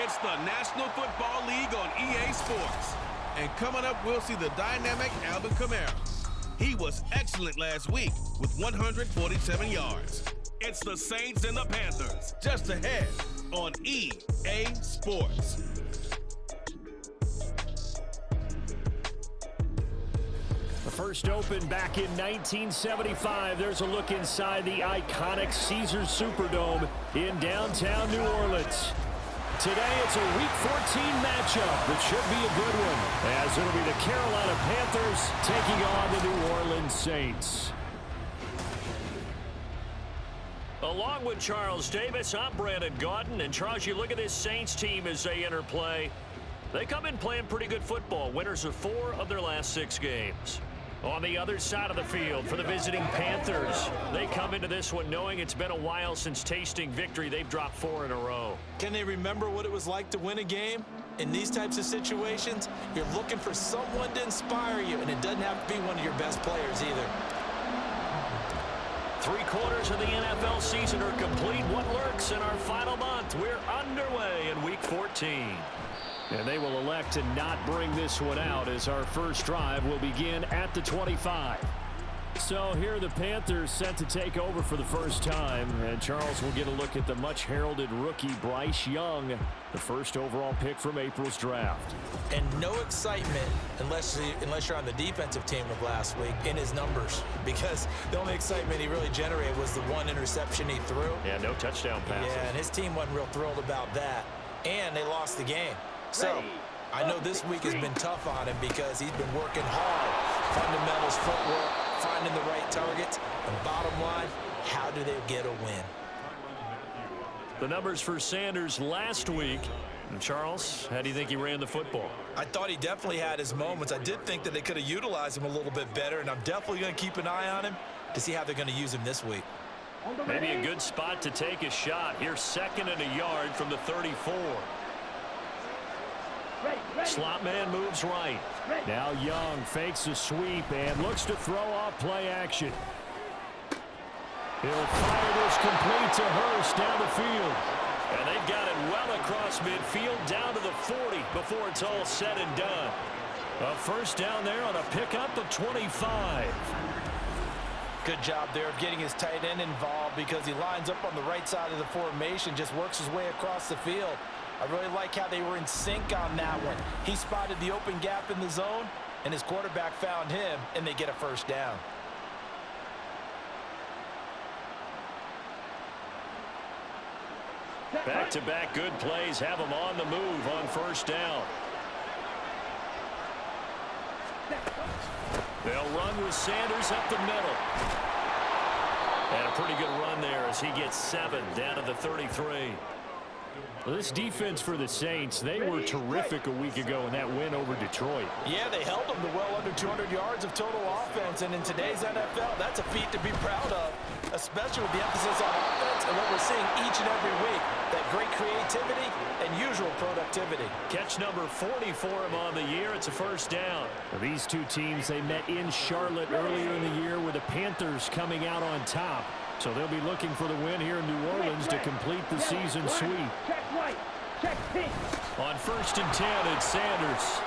It's the National Football League on EA Sports. And coming up, we'll see the dynamic Alvin Kamara. He was excellent last week with 147 yards. It's the Saints and the Panthers, just ahead on EA Sports. The first opened back in 1975. There's a look inside the iconic Caesars Superdome in downtown New Orleans. Today, it's a Week 14 matchup that should be a good one, as it'll be the Carolina Panthers taking on the New Orleans Saints. Along with Charles Davis, I'm Brandon Gaudin. And Charles, you look at this Saints team as they enter play. They come in playing pretty good football, winners of 4 of their last 6 games. On the other side of the field for the visiting Panthers, they come into this one knowing it's been a while since tasting victory. They've dropped 4 in a row. Can they remember what it was like to win a game? In these types of situations, you're looking for someone to inspire you, and it doesn't have to be one of your best players either. 3 quarters of the NFL season are complete. What lurks in our final month? We're underway in Week 14. And they will elect to not bring this one out as our first drive will begin at the 25. So here are the Panthers set to take over for the first time. And Charles will get a look at the much-heralded rookie Bryce Young, the first overall pick from April's draft. And no excitement unless you're on the defensive team of last week in his numbers. Because the only excitement he really generated was the 1 interception he threw. Yeah, no touchdown passes. Yeah, and his team wasn't real thrilled about that. And they lost the game. So, I know this week has been tough on him because he's been working hard. Fundamentals, footwork, finding the right targets. And bottom line, how do they get a win? The numbers for Sanders last week. And Charles, how do you think he ran the football? I thought he definitely had his moments. I did think that they could have utilized him a little bit better, and I'm definitely going to keep an eye on him to see how they're going to use him this week. Maybe a good spot to take a shot. Here's 2nd and a yard from the 34. Slot man moves right. Now Young fakes a sweep and looks to throw off play action. He'll fire this complete to Hurst down the field. And they've got it well across midfield down to the 40 before it's all said and done. A first down there on a pickup of 25. Good job there of getting his tight end involved because he lines up on the right side of the formation, just works his way across the field. I really like how they were in sync on that one. He spotted the open gap in the zone, and his quarterback found him, and they get a first down. Back-to-back good plays have them on the move on first down. They'll run with Sanders up the middle. And a pretty good run there as he gets 7 down to the 33. Well, this defense for the Saints, they were terrific a week ago in that win over Detroit. Yeah, they held them to well under 200 yards of total offense, and in today's NFL, that's a feat to be proud of, especially with the emphasis on offense and what we're seeing each and every week, that great creativity and usual productivity. Catch number 40 for him on the year. It's a first down. Well, these two teams, they met in Charlotte earlier in the year with the Panthers coming out on top. So they'll be looking for the win here in New Orleans to complete the season sweep. On 1st and 10, it's Sanders.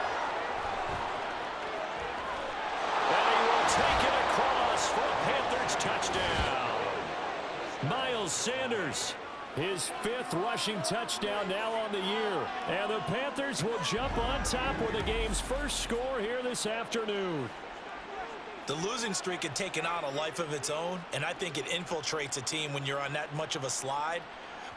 And he will take it across for a Panthers touchdown. Miles Sanders, his 5th rushing touchdown now on the year. And the Panthers will jump on top with the game's first score here this afternoon. The losing streak had taken on a life of its own, and I think it infiltrates a team when you're on that much of a slide.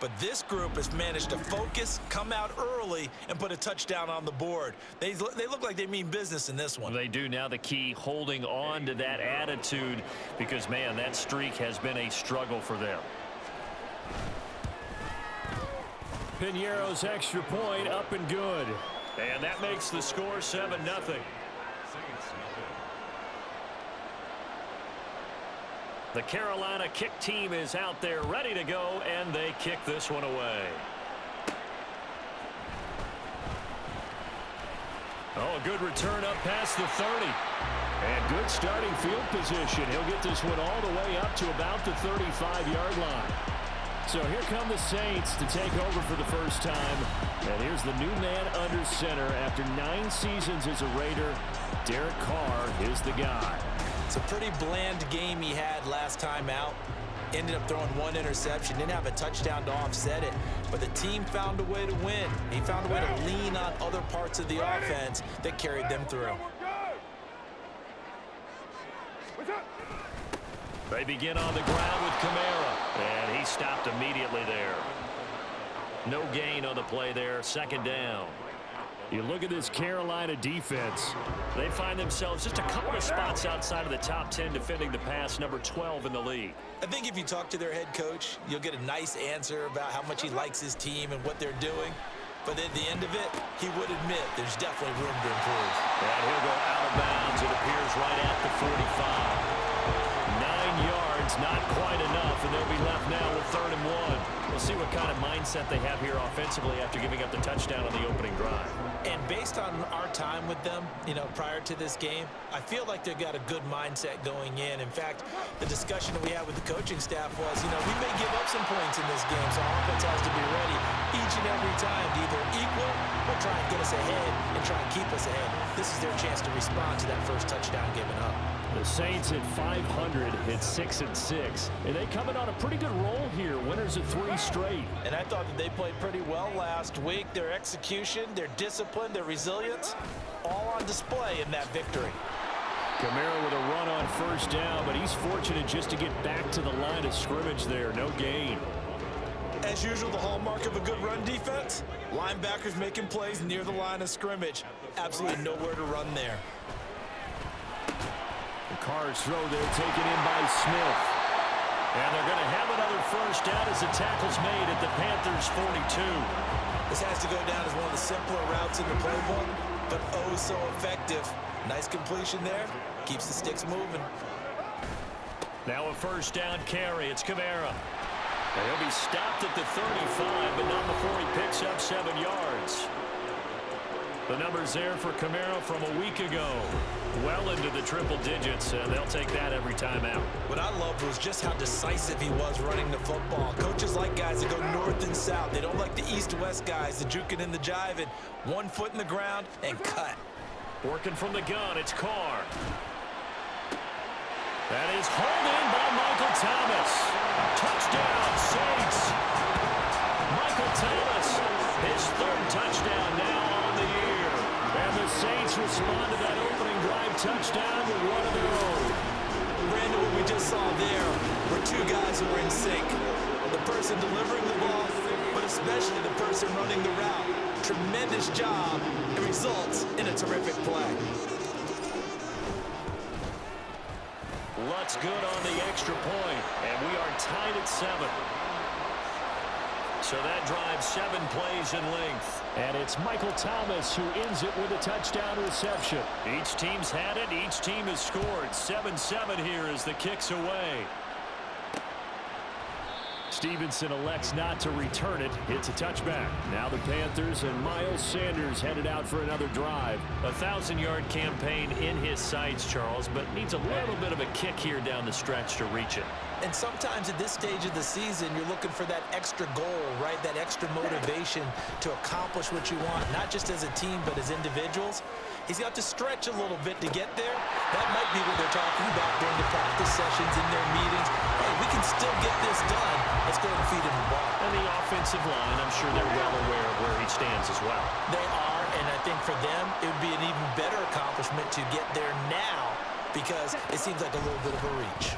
But this group has managed to focus, come out early, and put a touchdown on the board. They look like they mean business in this one. They do. Now the key, holding on to that attitude, because, man, that streak has been a struggle for them. Piñeiro's extra point up and good. And that makes the score 7-0. The Carolina kick team is out there ready to go, and they kick this one away. Oh, a good return up past the 30. And good starting field position. He'll get this one all the way up to about the 35-yard line. So here come the Saints to take over for the first time. And here's the new man under center after 9 seasons as a Raider. Derek Carr is the guy. It's a pretty bland game he had last time out. Ended up throwing 1 interception. Didn't have a touchdown to offset it. But the team found a way to win. He found a way to lean on other parts of the offense that carried them through. They begin on the ground with Kamara. And he stopped immediately there. No gain on the play there. 2nd down. You look at this Carolina defense. They find themselves just a couple of spots outside of the top 10 defending the pass, number 12 in the league. I think if you talk to their head coach, you'll get a nice answer about how much he likes his team and what they're doing. But at the end of it, he would admit there's definitely room to improve. And he'll go out of bounds. It appears right at the 45. 9 yards, not quite enough, and they'll be left now with 3rd and 1. We'll see what kind of mindset they have here offensively after giving up the touchdown on the opening drive. And based on our time with them, prior to this game, I feel like they've got a good mindset going in. In fact, the discussion that we had with the coaching staff was, we may give up some points in this game, so our offense has to be ready each and every time to either equal or try and get us ahead and try and keep us ahead. This is their chance to respond to that first touchdown given up. The Saints at 500 hit 6-6, and they coming on a pretty good roll here. Winners of 3 straight. And I thought that they played pretty well last week. Their execution, their discipline, their resilience, all on display in that victory. Kamara with a run on 1st down, but he's fortunate just to get back to the line of scrimmage there. No gain. As usual, the hallmark of a good run defense, linebackers making plays near the line of scrimmage. Absolutely nowhere to run there. The Carr's throw there taken in by Smith. And they're going to have another 1st down as the tackle's made at the Panthers' 42. This has to go down as one of the simpler routes in the playbook, but oh so effective. Nice completion there. Keeps the sticks moving. Now a 1st down carry. It's Kamara. And he'll be stopped at the 35, but not before he picks up 7 yards. The numbers there for Kamara from a week ago. Well into the triple digits, and they'll take that every time out. What I loved was just how decisive he was running the football. Coaches like guys that go north and south. They don't like the east-west guys, the juking and the jiving. 1 foot in the ground and cut. Working from the gun, it's Carr. That is hauled in by Michael Thomas. Touchdown, Saints. Michael Thomas, his 3rd touchdown now on the year. And the Saints respond to that opening drive touchdown with one of their own. Brandon, what we just saw there were 2 guys who were in sync. The person delivering the ball, but especially the person running the route. Tremendous job. It results in a terrific play. Lutz good on the extra point, and we are tied at 7. So that drives 7 plays in length. And it's Michael Thomas who ends it with a touchdown reception. Each team's had it. Each team has scored. 7-7 here as the kick's away. Stevenson elects not to return it. It's a touchback. Now the Panthers and Miles Sanders headed out for another drive. A 1,000-yard campaign in his sights, Charles, but needs a little bit of a kick here down the stretch to reach it. And sometimes at this stage of the season, you're looking for that extra goal, right? That extra motivation to accomplish what you want, not just as a team, but as individuals. He's got to stretch a little bit to get there. That might be what they're talking about during the practice sessions in their meetings. Hey, we can still get this done. Let's go and feed him the ball. And the offensive line, I'm sure they're well aware of where he stands as well. They are, and I think for them, it would be an even better accomplishment to get there now because it seems like a little bit of a reach.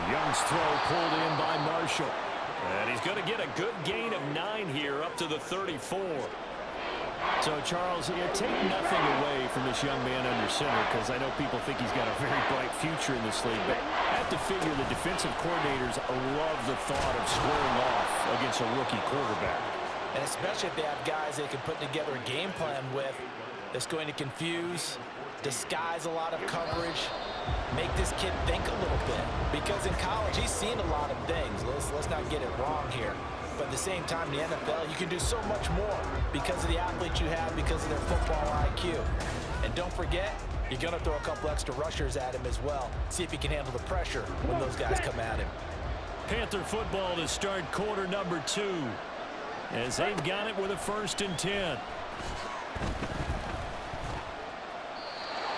Young's throw pulled in by Marshall. And he's going to get a good gain of 9 here up to the 34. So, Charles, you take nothing away from this young man under center because I know people think he's got a very bright future in this league, but I have to figure the defensive coordinators love the thought of squaring off against a rookie quarterback. And especially if they have guys they can put together a game plan with that's going to confuse, disguise a lot of coverage, make this kid think a little bit. Because in college, he's seen a lot of things. Let's not get it wrong here. But at the same time, in the NFL, you can do so much more because of the athletes you have, because of their football IQ. And don't forget, you're going to throw a couple extra rushers at him as well. See if he can handle the pressure when those guys come at him. Panther football to start quarter number 2. As they've got it with a 1st and 10.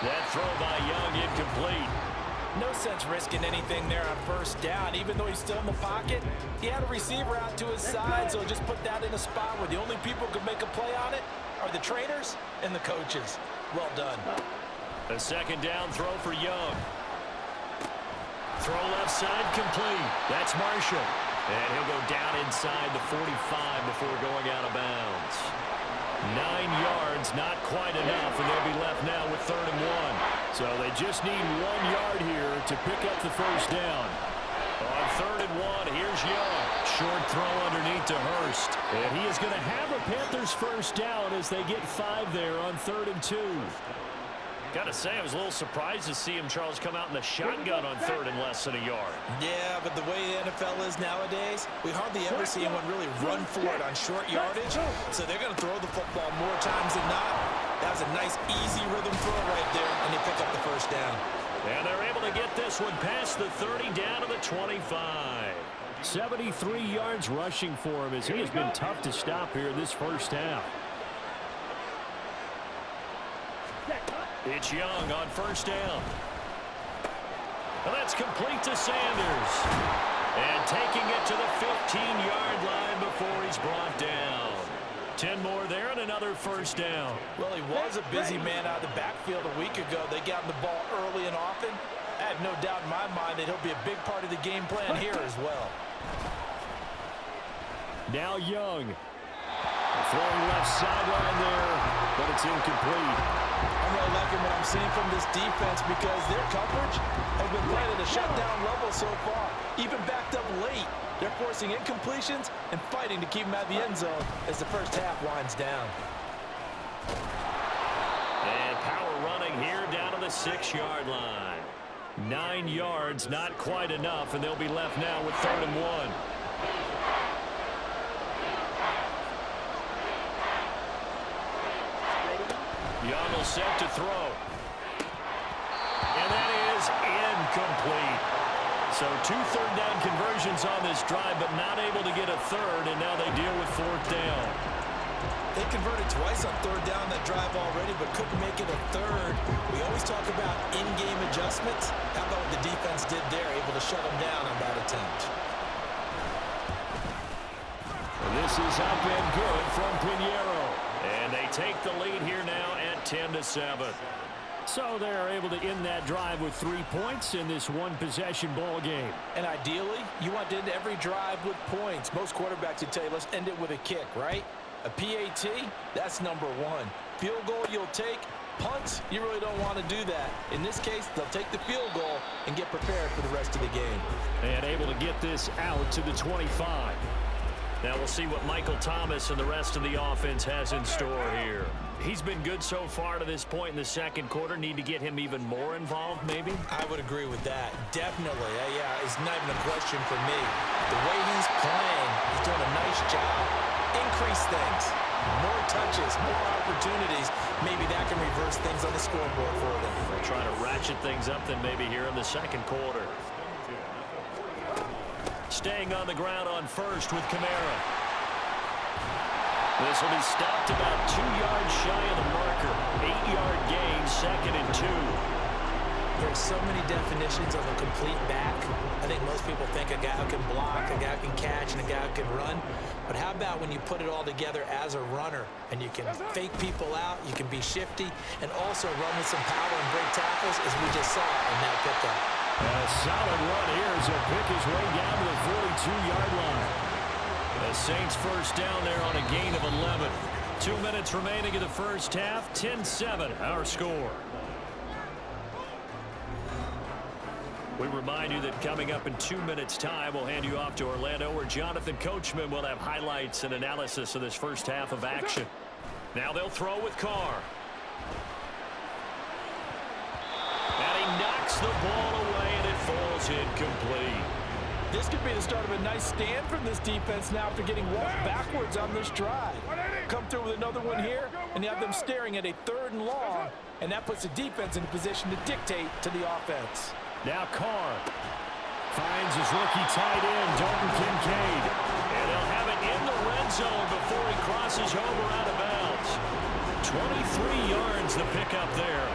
That throw by Young incomplete. No sense risking anything there on 1st down. Even though he's still in the pocket, he had a receiver out to his side, so just put that in a spot where the only people who could make a play on it are the trainers and the coaches. Well done. A 2nd down throw for Young. Throw left side complete. That's Marshall. And he'll go down inside the 45 before going out of bounds. 9 yards, not quite enough, and they'll be left now with 3rd and 1. So they just need 1 yard here to pick up the 1st down. On 3rd and 1, here's Young. Short throw underneath to Hurst. And he is going to have a Panthers 1st down as they get 5 there on 3rd and 2. Got to say, I was a little surprised to see him, Charles, come out in the shotgun on 3rd and less than a yard. Yeah, but the way the NFL is nowadays, we hardly ever see anyone really run for it on short yardage. So they're going to throw the football more times than not. That was a nice, easy rhythm throw right there, and they pick up the 1st down. And they're able to get this one past the 30 down to the 25. 73 yards rushing for him as he has been tough to stop here this 1st half. It's Young on 1st down. And that's complete to Sanders. And taking it to the 15-yard line before he's brought down. 10 more there and another 1st down. Well, he was a busy man out of the backfield a week ago. They got him the ball early and often. I have no doubt in my mind that he'll be a big part of the game plan here as well. Now Young. Throwing left sideline there, but it's incomplete. I'm really liking what I'm seeing from this defense because their coverage has been playing at a shutdown level so far. Even backed up late, they're forcing incompletions and fighting to keep them out of the end zone as the 1st half winds down. And power running here down to the 6-yard line. 9 yards, not quite enough, and they'll be left now with 3rd and 1. Young will set to throw. And that is incomplete. So 2 3rd down conversions on this drive, but not able to get a 3rd, and now they deal with 4th down. They converted twice on 3rd down that drive already, but couldn't make it a 3rd. We always talk about in-game adjustments. How about what the defense did there, able to shut them down on that attempt? And this is up and good from Pinheiro. And they take the lead here now at 10-7. So they're able to end that drive with 3 points in this one-possession ball game. And ideally, you want to end every drive with points. Most quarterbacks would tell you, let's end it with a kick, right? A PAT, that's number 1. Field goal you'll take. Punts, you really don't want to do that. In this case, they'll take the field goal and get prepared for the rest of the game. And able to get this out to the 25. Now we'll see what Michael Thomas and the rest of the offense has in store here. He's been good so far to this point in the 2nd quarter. Need to get him even more involved, maybe? I would agree with that. Definitely. Yeah, it's not even a question for me. The way he's playing, he's doing a nice job. Increase things. More touches, more opportunities. Maybe that can reverse things on the scoreboard for them. They'll try to ratchet things up then maybe here in the 2nd quarter. Staying on the ground on 1st with Kamara. This will be stopped about 2 yards shy of the marker. 8-yard gain, 2nd and 2. There's so many definitions of a complete back. I think most people think a guy who can block, a guy who can catch, and a guy who can run. But how about when you put it all together as a runner and you can fake people out, you can be shifty, and also run with some power and break tackles, as we just saw in that pickup. A solid run here as he'll pick his way down to the 42-yard line. The Saints 1st down there on a gain of 11. 2 minutes remaining in the 1st half. 10-7 our score. We remind you that coming up in 2 minutes' time, we'll hand you off to Orlando, where Jonathan Coachman will have highlights and analysis of this 1st half of action. Now they'll throw with Carr. And he knocks the ball away, and it falls incomplete. This could be the start of a nice stand from this defense now after getting walked backwards on this drive. Come through with another one here, and you have them staring at a 3rd and long, and that puts the defense in a position to dictate to the offense. Now Carr Finds his rookie tight end, Dalton Kincaid. And they'll have it in the red zone before he crosses over out of bounds. 23 yards the pickup there.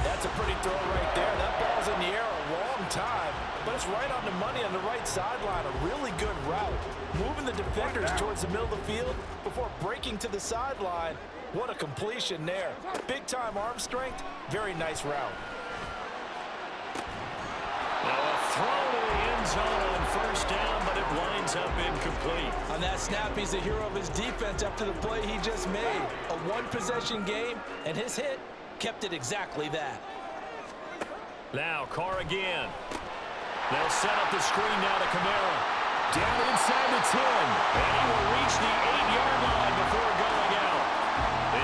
That's a pretty throw right there. That ball's in the air a long time, but it's right on the money on the right sideline. A really good route. Moving the defenders towards the middle of the field before breaking to the sideline. What a completion there. Big-time arm strength. Very nice route. Now a throw to the end zone on first down, but it winds up incomplete. On that snap, he's the hero of his defense after the play he just made. A one-possession game, and his hit kept it exactly that. Now Carr again. They'll set up the screen now to Kamara. Down inside the 10. And he will reach the 8-yard line before going out.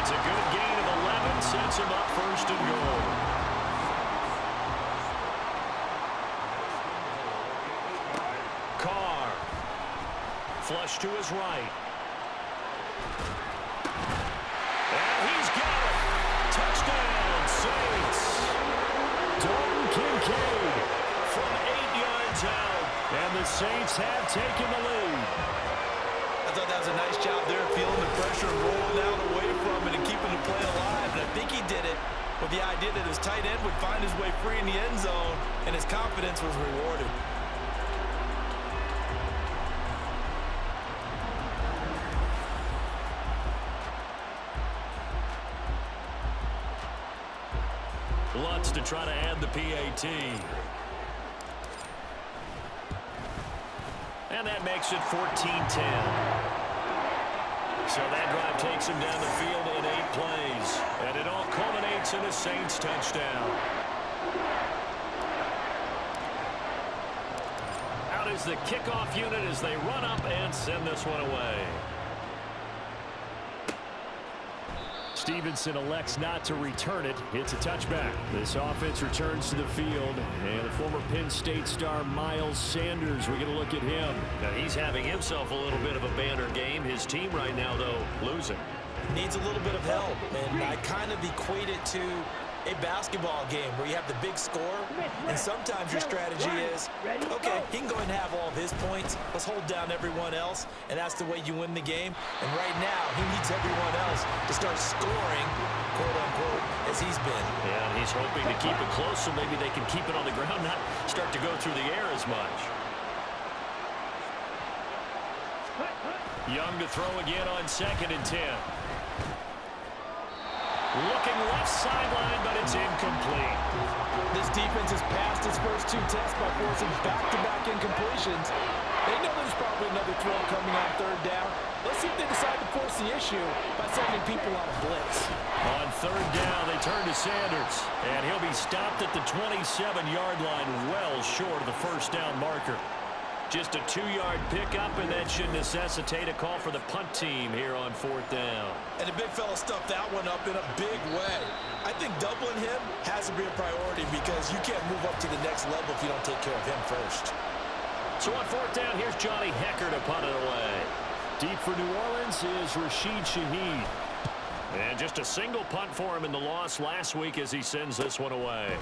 It's a good gain of 11. Sets him up first and goal. Carr. Flush to his right. And he's got it. Touchdown, Saints. Dalton Kincaid from 8 yards out. And the Saints have taken the lead. I thought that was a nice job there, feeling the pressure and rolling out away from it and keeping the play alive. And I think he did it with the idea that his tight end would find his way free in the end zone, and his confidence was rewarded. Lutz to try to add the PAT. And that makes it 14-10. So that drive takes him down the field in 8 plays. And it all culminates in a Saints touchdown. Out is the kickoff unit as they run up and send this one away. Stevenson elects not to return it. It's a touchback. This offense returns to the field. And the former Penn State star Miles Sanders, we're going to look at him. Now, he's having himself a little bit of a banner game. His team right now, though, losing. Needs a little bit of help, and I kind of equate it to a basketball game where you have the big score, and sometimes your strategy is, okay, he can go ahead and have all of his points. Let's hold down everyone else, and that's the way you win the game. And right now, he needs everyone else to start scoring, quote-unquote, as he's been. Yeah, and he's hoping to keep it close so maybe they can keep it on the ground, not start to go through the air as much. Young to throw again on 2nd and 10. Looking left sideline, but it's incomplete. This defense has passed its first 2 tests by forcing back-to-back incompletions. They know there's probably another throw coming on 3rd down. Let's see if they decide to force the issue by sending people on a blitz. On 3rd down, they turn to Sanders, and he'll be stopped at the 27-yard line, well short of the first down marker. Just a 2-yard pickup, and that should necessitate a call for the punt team here on 4th down. And the big fella stuffed that one up in a big way. I think doubling him has to be a priority because you can't move up to the next level if you don't take care of him first. So on 4th down, here's Johnny Hecker to punt it away. Deep for New Orleans is Rashid Shaheed. And just a single punt for him in the loss last week as he sends this one away.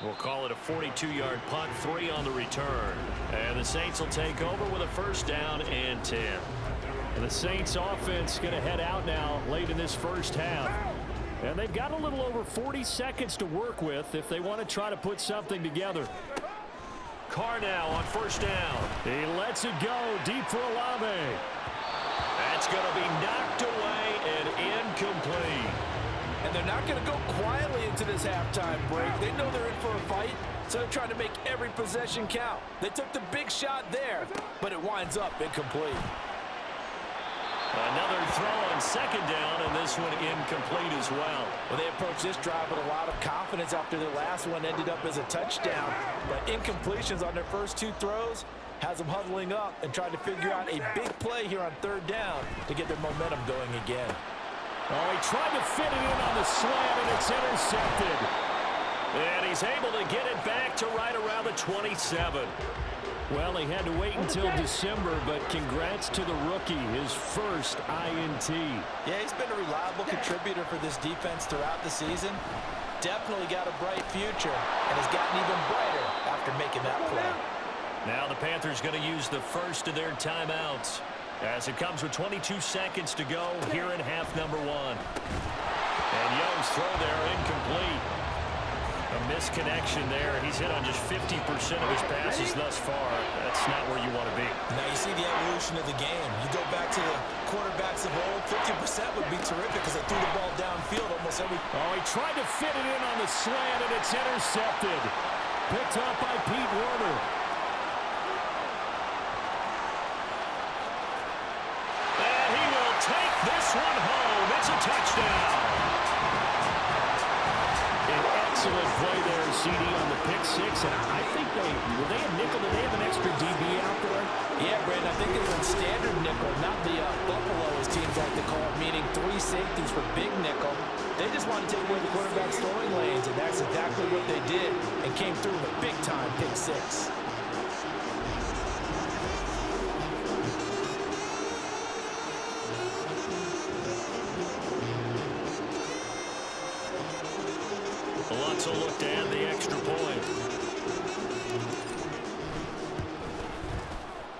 We'll call it a 42-yard punt, 3 on the return. And the Saints will take over with a 1st down and 10. And the Saints offense going to head out now late in this first half. And they've got a little over 40 seconds to work with if they want to try to put something together. Carr now on 1st down. He lets it go deep for Olave. That's going to be knocked away and incomplete. And they're not going to go quietly into this halftime break. They know they're in for a fight, so they're trying to make every possession count. They took the big shot there, but it winds up incomplete. Another throw on 2nd down, and this one incomplete as well. Well, they approached this drive with a lot of confidence after their last one ended up as a touchdown. But incompletions on their first 2 throws has them huddling up and trying to figure out a big play here on 3rd down to get their momentum going again. Oh, he tried to fit it in on the slant, and it's intercepted. And he's able to get it back to right around the 27. Well, he had to wait until December, but congrats to the rookie, his first INT. Yeah, he's been a reliable contributor for this defense throughout the season. Definitely got a bright future, and has gotten even brighter after after making that play. Now the Panthers going to use the first of their timeouts as it comes with 22 seconds to go here in half number 1. And Young's throw there incomplete. A misconnection there. He's hit on just 50% of his passes thus far. That's not where you want to be. Now you see the evolution of the game. You go back to the quarterbacks of old, 50% would be terrific because they threw the ball downfield almost every... Oh, he tried to fit it in on the slant, and it's intercepted. Picked up by Pete Werner. And he will take this one home. It's a touchdown. An excellent play there, CD, on the pick six. And I think were they a nickel? Did they have an extra DB out there? Yeah, Brandon, I think it was standard nickel, not the Buffalo, as teams like to call it, meaning 3 safeties for big nickel. They just wanted to take away the quarterback's throwing lanes, and that's exactly what they did, and came through with a big-time pick six. Alonso looked to add the extra point.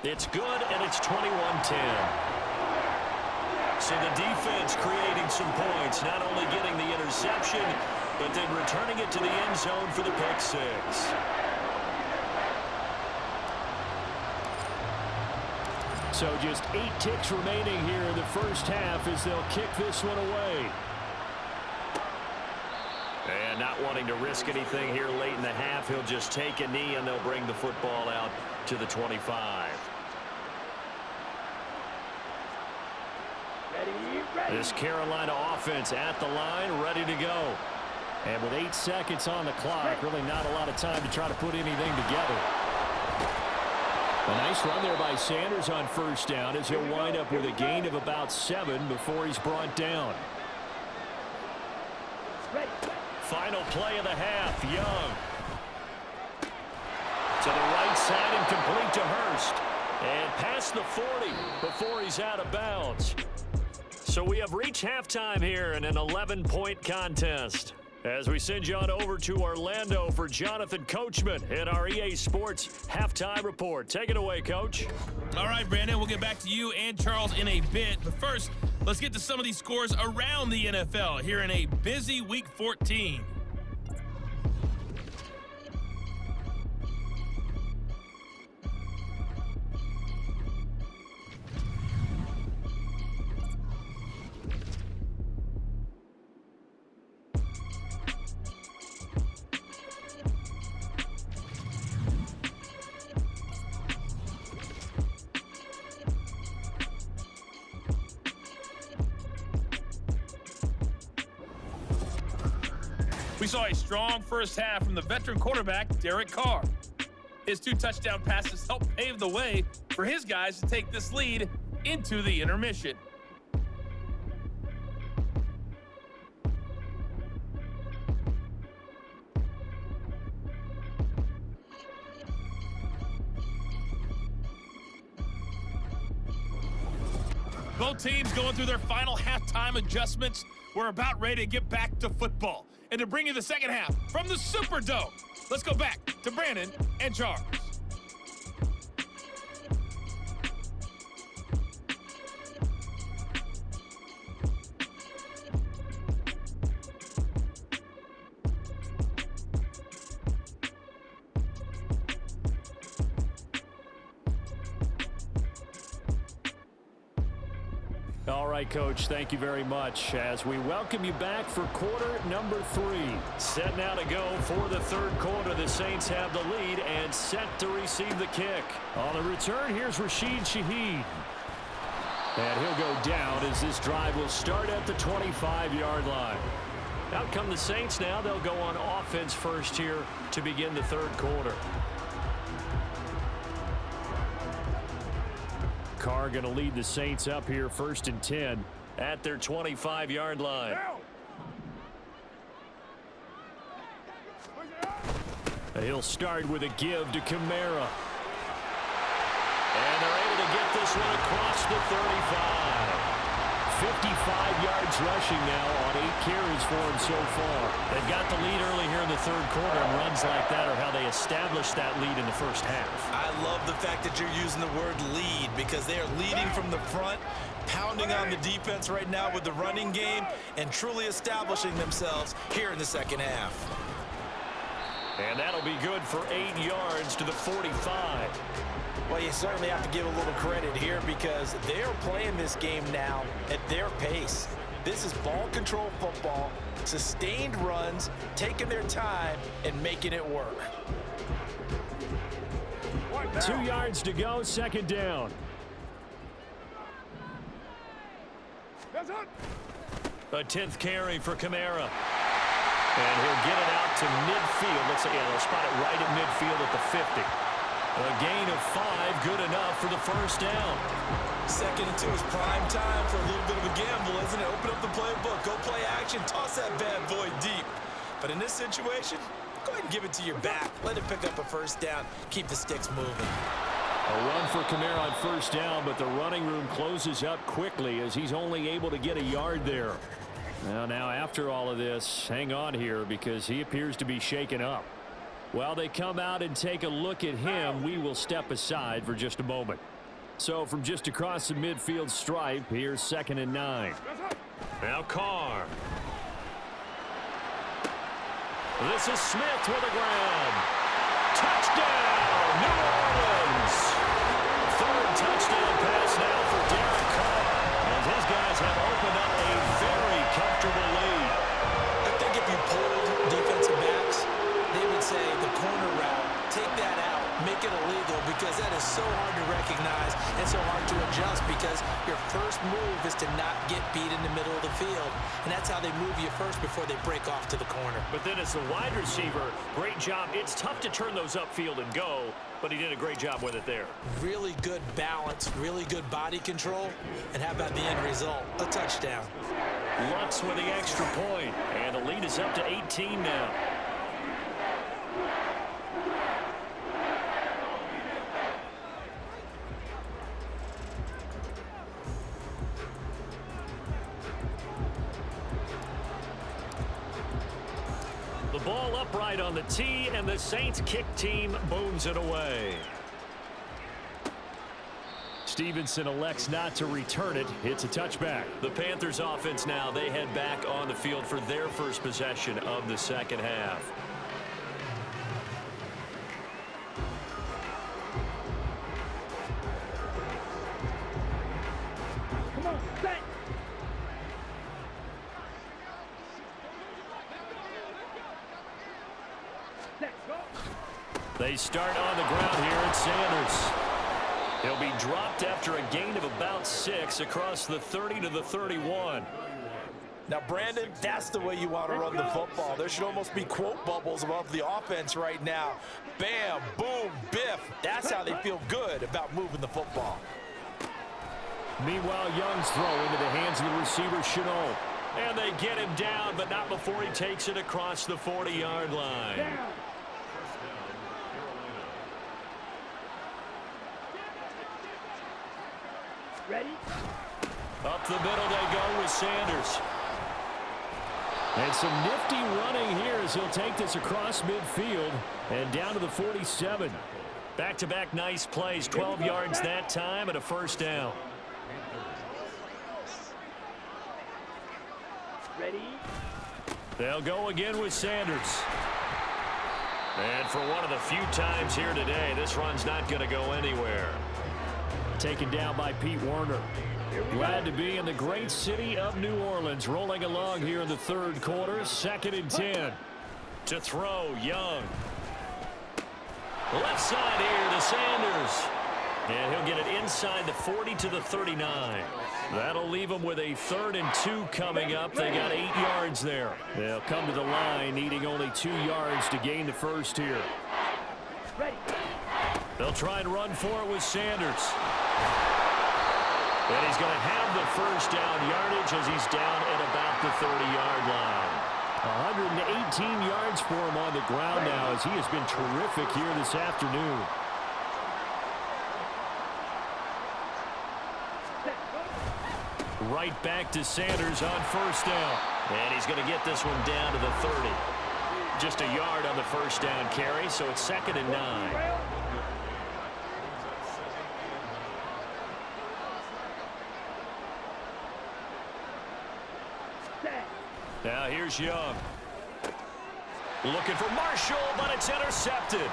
It's good, and it's 21-10. So the defense creating some points, not only getting the interception, but then returning it to the end zone for the pick six. So just 8 ticks remaining here in the first half as they'll kick this one away. And not wanting to risk anything here late in the half, he'll just take a knee and they'll bring the football out to the 25. This Carolina offense at the line, ready to go. And with 8 seconds on the clock, really not a lot of time to try to put anything together. A nice run there by Sanders on first down as he'll wind up with a gain of about 7 before he's brought down. Final play of the half, Young. To the right side and complete to Hurst. And past the 40 before he's out of bounds. So we have reached halftime here in an 11-point contest. As we send you on over to Orlando for Jonathan Coachman in our EA Sports Halftime Report. Take it away, Coach. All right, Brandon, we'll get back to you and Charles in a bit. But first, let's get to some of these scores around the NFL here in a busy Week 14. We saw a strong first half from the veteran quarterback, Derek Carr. His 2 touchdown passes helped pave the way for his guys to take this lead into the intermission. Both teams going through their final halftime adjustments. We're about ready to get back to football. And to bring you the second half from the Superdome, let's go back to Brandon and Charles. All right, Coach, thank you very much as we welcome you back for quarter number 3. Set now to go for the third quarter. The Saints have the lead and set to receive the kick. On the return, here's Rashid Shaheed. And he'll go down as this drive will start at the 25-yard line. Out come the Saints now. They'll go on offense first here to begin the third quarter. Carr going to lead the Saints up here 1st and 10 at their 25-yard line. He'll start with a give to Kamara. And they're able to get this one across the 35. 55 yards rushing now on 8 carries for him so far. They've got the lead early here in the third quarter, and runs like that are how they established that lead in the first half. I love the fact that you're using the word lead because they are leading from the front, pounding on the defense right now with the running game, and truly establishing themselves here in the second half. And that'll be good for 8 yards to the 45. Well, you certainly have to give a little credit here because they are playing this game now at their pace. This is ball control football, sustained runs, taking their time, and making it work. 2 yards to go, second down. A 10th carry for Kamara. And he'll get it out to midfield. Looks like they'll spot it right at midfield at the 50. A gain of 5, good enough for the first down. 2nd and 2 is prime time for a little bit of a gamble, isn't it? Open up the playbook, go play action, toss that bad boy deep. But in this situation, go ahead and give it to your back. Let it pick up a first down. Keep the sticks moving. A run for Kamara on first down, but the running room closes up quickly as he's only able to get a yard there. Now after all of this, hang on here because he appears to be shaken up. While they come out and take a look at him, we will step aside for just a moment. So from just across the midfield stripe, here's 2nd and 9. Now Carr. This is Smith with a grab. Touchdown, New Orleans. 3rd touchdown pass now for Derek Carr. As his guys have opened up a very comfortable lead. I think if you pulled defensive backs, they would say the corner route, take that out, make it illegal because that is so hard to recognize and so hard to adjust because your first move is to not get beat in the middle of the field. And that's how they move you first before they break off to the corner. But then as the wide receiver, great job. It's tough to turn those upfield and go, but he did a great job with it there. Really good balance, really good body control. And how about the end result? A touchdown. Lutz with the extra point, and the lead is up to 18 now. The ball upright on the tee, and the Saints kick team booms it away. Stevenson elects not to return it. It's a touchback. The Panthers offense now, they head back on the field for their first possession of the second half. Come on, set. Let's go. They start on the ground here at Sanders. He'll be dropped after a gain of about 6 across the 30 to the 31. Now, Brandon, that's the way you want to run the football. There should almost be quote bubbles above the offense right now. Bam, boom, biff. That's how they feel good about moving the football. Meanwhile, Young's throw into the hands of the receiver, Chenault. And they get him down, but not before he takes it across the 40-yard line. Down. Ready? Up the middle they go with Sanders. And some nifty running here as he'll take this across midfield and down to the 47. Back-to-back nice plays, 12 yards that time and a first down. Ready? They'll go again with Sanders. And for one of the few times here today, this run's not going to go anywhere. Taken down by Pete Werner. Glad to be in the great city of New Orleans, rolling along here in the third quarter. 2nd and 10. To throw, Young. Left side here to Sanders. And he'll get it inside the 40 to the 39. That'll leave them with a 3rd and 2 coming up. They got 8 yards there. They'll come to the line, needing only 2 yards to gain the first here. Ready? They'll try and run for it with Sanders. And he's going to have the first down yardage as he's down at about the 30-yard line. 118 yards for him on the ground now as he has been terrific here this afternoon. Right back to Sanders on first down. And he's going to get this one down to the 30. Just a yard on the first down carry, so it's 2nd and 9. Now here's Young. Looking for Marshall, but it's intercepted.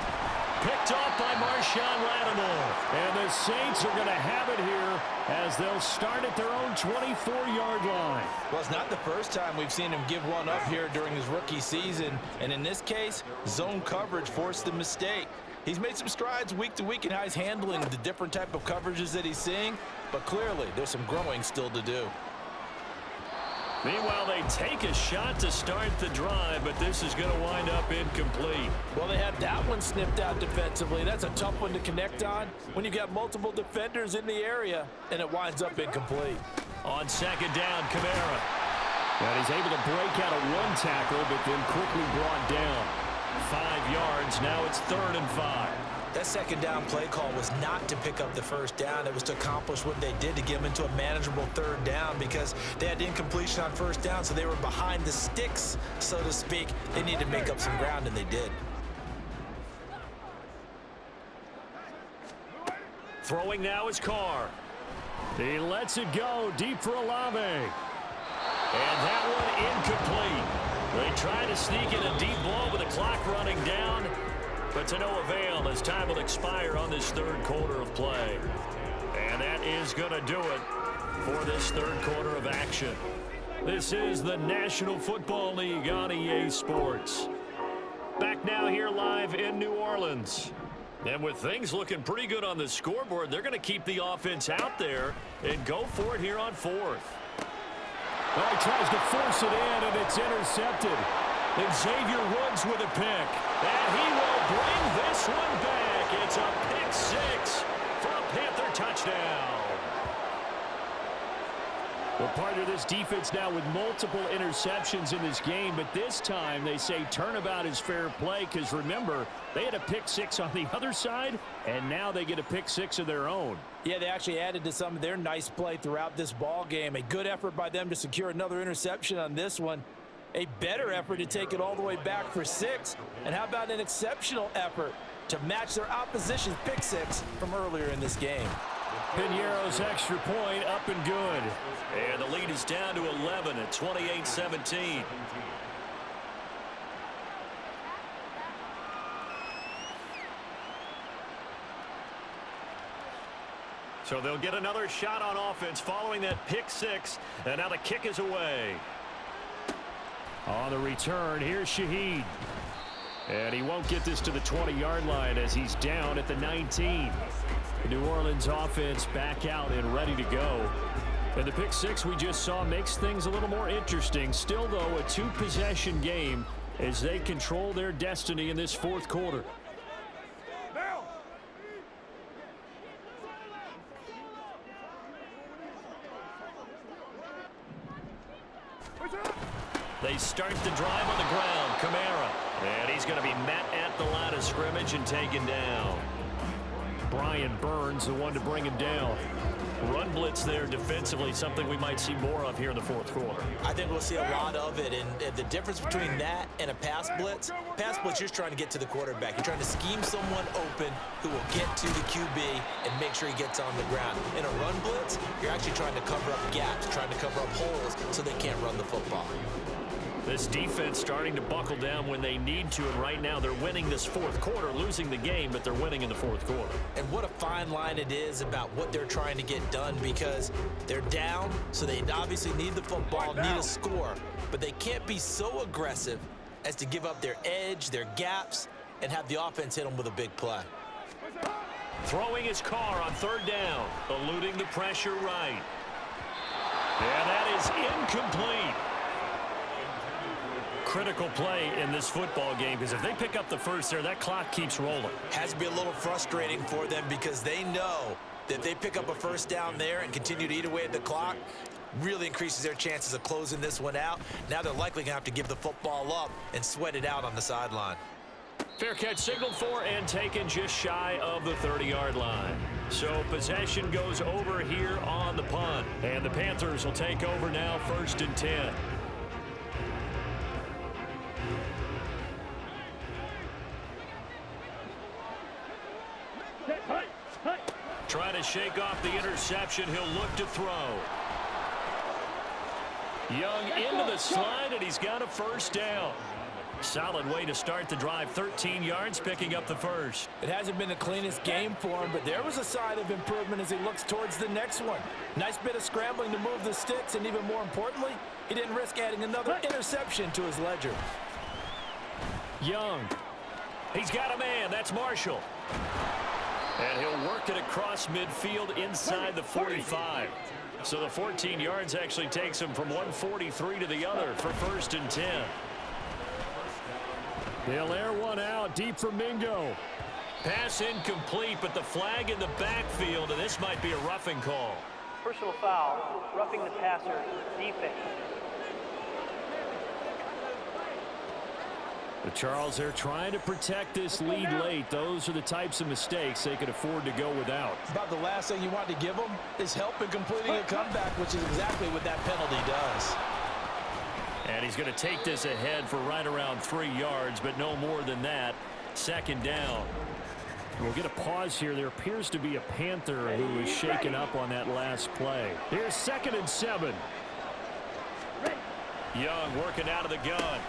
Picked off by Marshawn Lattimore. And the Saints are going to have it here as they'll start at their own 24-yard line. Well, it's not the first time we've seen him give one up here during his rookie season. And in this case, zone coverage forced the mistake. He's made some strides week to week in how he's handling the different type of coverages that he's seeing. But clearly, there's some growing still to do. Meanwhile, they take a shot to start the drive, but this is going to wind up incomplete. Well, they had that one snipped out defensively. That's a tough one to connect on when you got multiple defenders in the area, and it winds up incomplete. On 2nd down, Kamara. And he's able to break out of one tackle, but then quickly brought down. 5 yards. Now it's 3rd and 5. That 2nd down play call was not to pick up the first down. It was to accomplish what they did, to get them into a manageable 3rd down, because they had incompletion on first down, so they were behind the sticks, so to speak. They needed to make up some ground, and they did. Throwing now is Carr. He lets it go deep for Olave. And that one incomplete. They try to sneak in a deep ball with the clock running down, but to no avail as time will expire on this 3rd quarter of play. And that is going to do it for this 3rd quarter of action. This is the National Football League on EA Sports. Back now here live in New Orleans. And with things looking pretty good on the scoreboard, they're going to keep the offense out there and go for it here on 4th. Well, he tries to force it in, and it's intercepted. And Xavier Woods with a pick. And he will bring this one back. It's a pick 6 for a Panther touchdown. We're part of this defense now with multiple interceptions in this game, but this time they say turnabout is fair play because, remember, they had a pick 6 on the other side, and now they get a pick 6 of their own. Yeah, they actually added to some of their nice play throughout this ball game. A good effort by them to secure another interception on this one. A better effort to take it all the way back for 6. And how about an exceptional effort to match their opposition's pick 6 from earlier in this game? Piñeiro's extra point up and good. And the lead is down to 11 at 28-17. So they'll get another shot on offense following that pick 6. And now the kick is away. On the return, here's Shaheed. And he won't get this to the 20-yard line as he's down at the 19. The New Orleans offense back out and ready to go. And the pick 6 we just saw makes things a little more interesting. Still, though, a 2-possession game as they control their destiny in this 4th quarter. They start the drive on the ground. Kamara. And he's going to be met at the line of scrimmage and taken down. Brian Burns, the one to bring him down. Run blitz there defensively, something we might see more of here in the 4th quarter. I think we'll see a lot of it, and the difference between that and a pass blitz, you're just trying to get to the quarterback. You're trying to scheme someone open who will get to the QB and make sure he gets on the ground. In a run blitz, you're actually trying to cover up gaps, trying to cover up holes so they can't run the football. This defense starting to buckle down when they need to, and right now they're winning this 4th quarter, losing the game, but they're winning in the 4th quarter. And what a fine line it is about what they're trying to get done, because they're down, so they obviously need the football, need a score, but they can't be so aggressive as to give up their edge, their gaps, and have the offense hit them with a big play. Throwing his car on 3rd down, eluding the pressure right. And that is incomplete. Critical play in this football game, because if they pick up the first there, that clock keeps rolling. Has to be a little frustrating for them, because they know that if they pick up a first down there and continue to eat away at the clock, really increases their chances of closing this one out. Now they're likely going to have to give the football up and sweat it out on the sideline. Fair catch signaled for and taken just shy of the 30-yard line. So possession goes over here on the punt. And the Panthers will take over now, 1st and 10. Trying to shake off the interception. He'll look to throw. Young into the slide, and he's got a 1st down. Solid way to start the drive. 13 yards, picking up the 1st. It hasn't been the cleanest game for him, but there was a sign of improvement as he looks towards the next one. Nice bit of scrambling to move the sticks, and even more importantly, he didn't risk adding another interception to his ledger. Young. He's got a man. That's Marshall. And he'll work it across midfield inside the 45. So the 14 yards actually takes him from 143 to the other for 1st and 10. They'll air one out deep for Mingo. Pass incomplete, but the flag in the backfield, and this might be a roughing call. Personal foul, roughing the passer, defense. The Charles, they're trying to protect this lead late. Those are the types of mistakes they could afford to go without. About the last thing you want to give them is help in completing a comeback, which is exactly what that penalty does. And he's going to take this ahead for right around 3 yards, but no more than that. 2nd down. We'll get a pause here. There appears to be a Panther who is shaken up on that last play. Here's 2nd and 7. Young working out of the gun.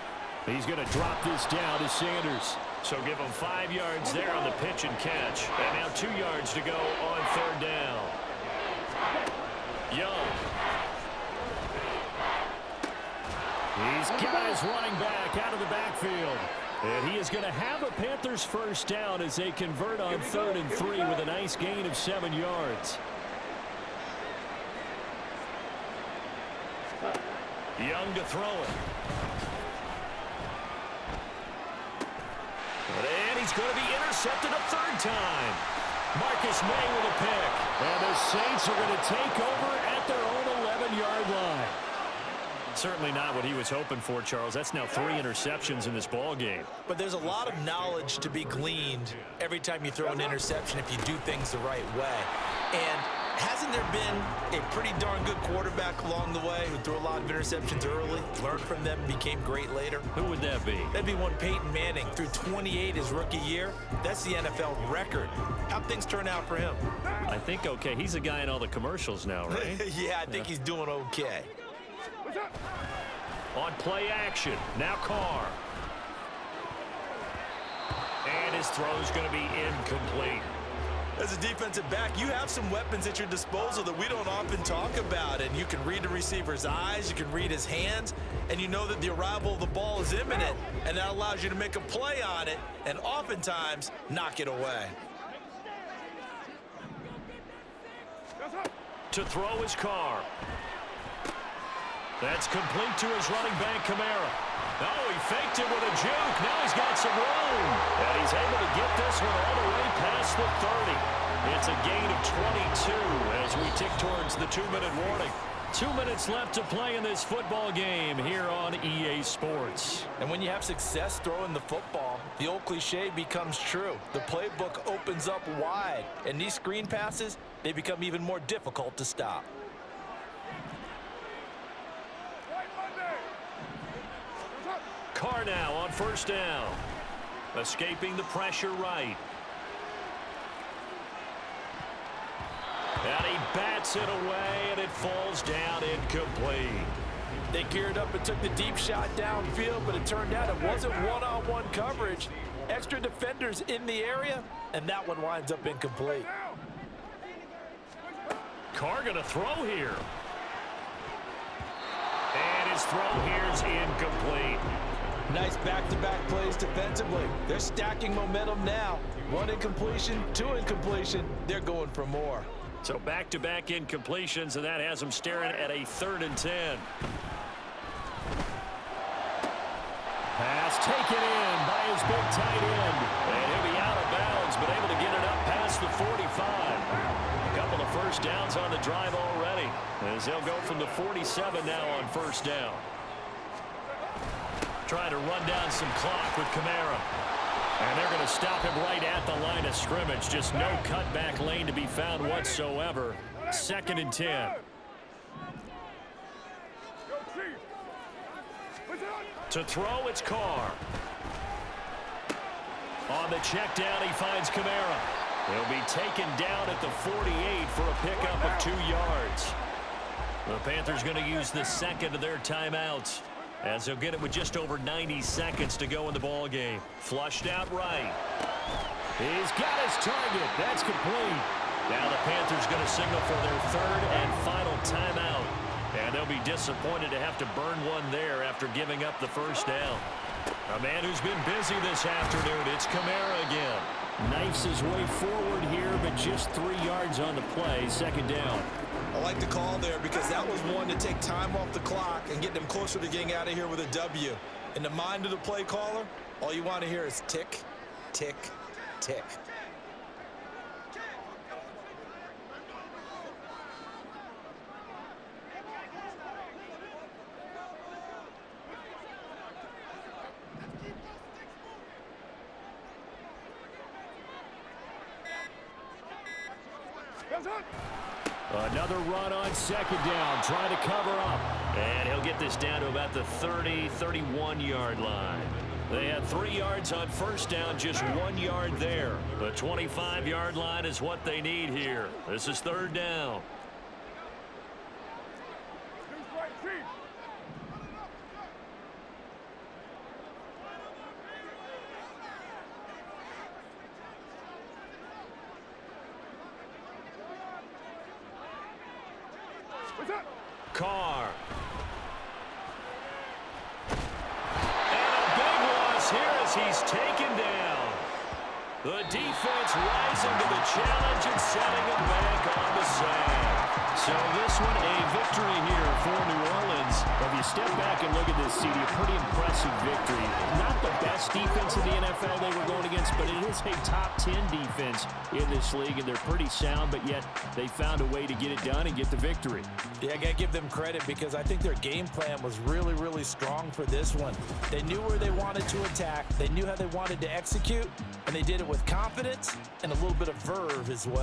He's going to drop this down to Sanders. So give him 5 yards there on the pitch and catch. And now 2 yards to go on 3rd down. Young. He's got his running back out of the backfield. And he is going to have a Panthers 1st down as they convert on 3rd and 3 with a nice gain of 7 yards. Young to throw it. And he's going to be intercepted a 3rd time. Marcus May with a pick. And the Saints are going to take over at their own 11-yard line. Certainly not what he was hoping for, Charles. That's now 3 interceptions in this ball game. But there's a lot of knowledge to be gleaned every time you throw an interception if you do things the right way. And hasn't there been a pretty darn good quarterback along the way who threw a lot of interceptions early, learned from them, became great later? Who would that be? That'd be one Peyton Manning. Threw 28 his rookie year. That's the NFL record. How'd things turn out for him? I think okay. He's a guy in all the commercials now, right? Yeah, I think he's doing okay. On play action, now Carr. And his throw's going to be incomplete. As a defensive back, you have some weapons at your disposal that we don't often talk about. And you can read the receiver's eyes, you can read his hands, and you know that the arrival of the ball is imminent. And that allows you to make a play on it and oftentimes knock it away. To throw his Carr. That's complete to his running back, Kamara. Oh, he faked it with a juke. Now he's got some room. And he's able to get this one all the way past the 30. It's a gain of 22 as we tick towards the 2-minute warning. 2 minutes left to play in this football game here on EA Sports. And when you have success throwing the football, the old cliche becomes true. The playbook opens up wide. And these screen passes, they become even more difficult to stop. Carr now on 1st down. Escaping the pressure right. And he bats it away, and it falls down incomplete. They geared up and took the deep shot downfield, but it turned out it wasn't one-on-one coverage. Extra defenders in the area, and that one winds up incomplete. Carr going to throw here. And his throw here is incomplete. Nice back-to-back plays defensively. They're stacking momentum now. 1 incompletion, 2 incompletion. They're going for more. So back-to-back incompletions, and that has them staring at a 3rd and 10. Pass taken in by his big tight end. And he'll be out of bounds, but able to get it up past the 45. A couple of 1st downs on the drive already, as they'll go from the 47 now on 1st down. Trying to run down some clock with Kamara. And they're going to stop him right at the line of scrimmage. Just no cutback lane to be found whatsoever. 2nd and 10. To throw, it's Carr. On the check down, he finds Kamara. He'll be taken down at the 48 for a pickup of 2 yards. The Panthers going to use the second of their timeouts, as they'll get it with just over 90 seconds to go in the ball game. Flushed out right. He's got his target. That's complete. Now the Panthers going to signal for their 3rd and final timeout. And they'll be disappointed to have to burn one there after giving up the first down. A man who's been busy this afternoon, it's Kamara again. Knifes his way forward here, but just 3 yards on the play. 2nd down. I like the call there because that was one to take time off the clock and get them closer to getting out of here with a W. In the mind of the play caller, all you want to hear is tick, tick, tick. Another run on 2nd down, trying to cover up. And he'll get this down to about the 30, 31-yard line. They had 3 yards on 1st down, just 1 yard there. The 25-yard line is what they need here. This is 3rd down. Carr. And a big loss here as he's taken down. The defense rising to the challenge and setting him back on the sand. So this one a victory here for New Orleans. If you step back and look at this, CD, a pretty impressive victory. Not the best defense in the NFL they were going against, but it is a top 10 defense in this league, and they're pretty sound, but yet they found a way to get it done and get the victory. Yeah, I got to give them credit because I think their game plan was really, really strong for this one. They knew where they wanted to attack. They knew how they wanted to execute, and they did it with confidence and a little bit of verve as well.